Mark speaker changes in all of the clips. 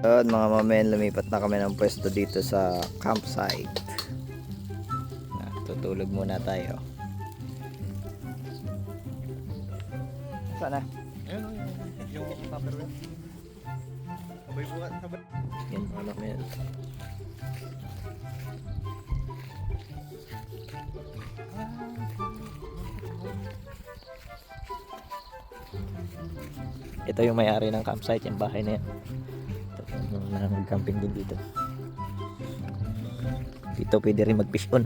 Speaker 1: At mga mamen, lumipat na kami ng pwesto dito sa campsite. Tutulog muna tayo. Sana?
Speaker 2: Ayun, yung tupperware. Sabay buhat, sabay.
Speaker 1: Yan mga mamen. Ito yung may-ari ng campsite, yung bahay na yan. Nag-camping din dito. Dito pwede rin mag-fish on.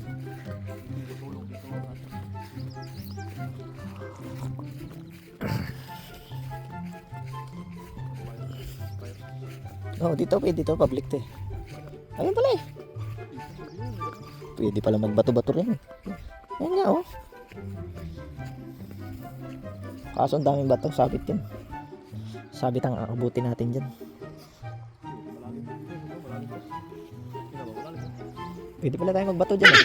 Speaker 1: Oh, dito pwede to, public to eh. Ayun pala eh. Pwede pala magbato-bato rin. Ayun nga oh. Kaso ang daming bato, sabit yun. Sabit ang abutin natin dyan. Pwede pala tayo magbato dyan eh.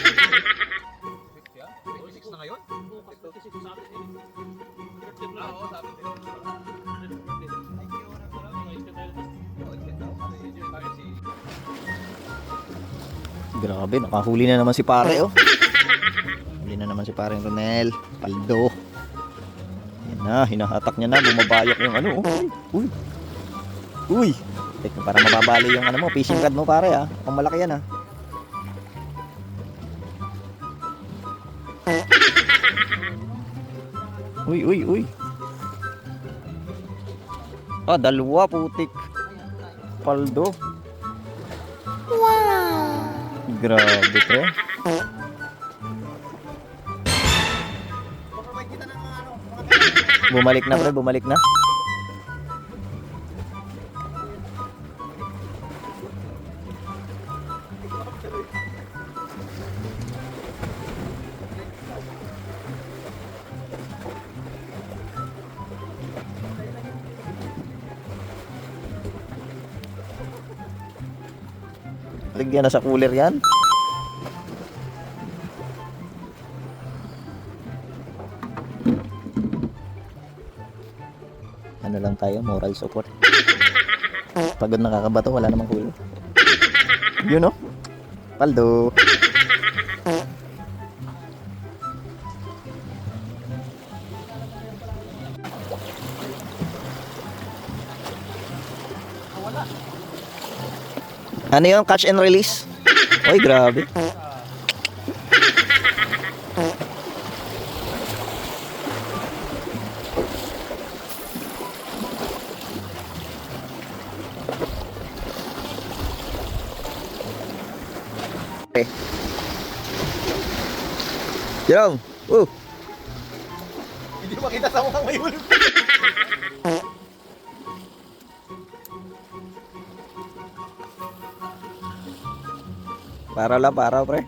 Speaker 2: 26 na ngayon? 26 sabit eh. Oo, sabit eh.
Speaker 1: Grabe, nakahuli na naman si pare oh. Huli na naman si pare Ronel Paldo. Yan na, hinahatak niya na, bumabayok yung ano oh. Uy. Uy. Teka, para mababali yung ano mo, fishing rod mo pare ah. Ang malaki yan ah. Uy, uy, uy. Ah, dalawa putik. Paldo. Wow. Grabe pre. Bumalik na pre, bumalik na. Lagyan na sa cooler yan. Ano lang tayo, moral support. Pagod nakakabato, wala namang huli. Yun oh. Paldo. Ano yung catch and release? Oy, grabe. Okay. Jerome,
Speaker 2: Hindi makita sa mukhang may ulo.
Speaker 1: Para lang, para pre.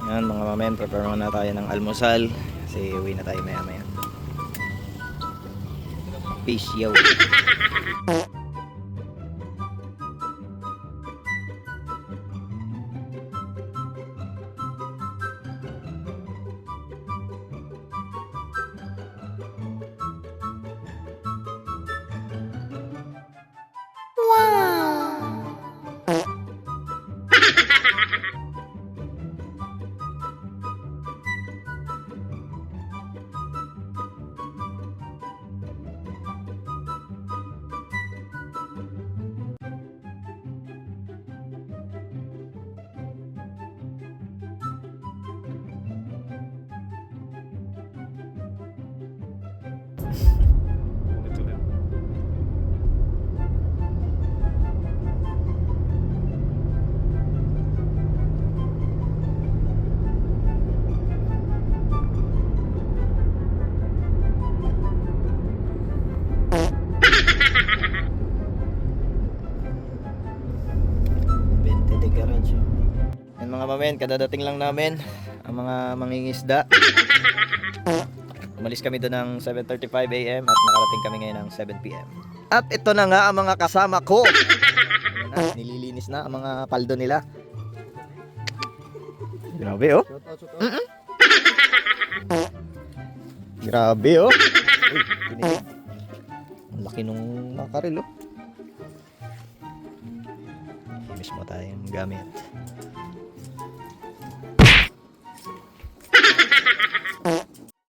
Speaker 1: Yan mga mamen, prepare muna tayo ng almusal kasi uwi na tayo maya maya. Peace yo. Mga mamen, kadadating lang namin ang mga mangingisda. Umalis kami doon ng 7:35 AM at nakarating kami ngayon ng 7 PM. At ito na nga ang mga kasama ko. Ayan na, nililinis na ang mga paldo nila. Grabe oh.
Speaker 2: Shout out, shout out.
Speaker 1: Grabe oh. Uy, tinig. Ang laki nung makarel oh. Mismo tayong gamit.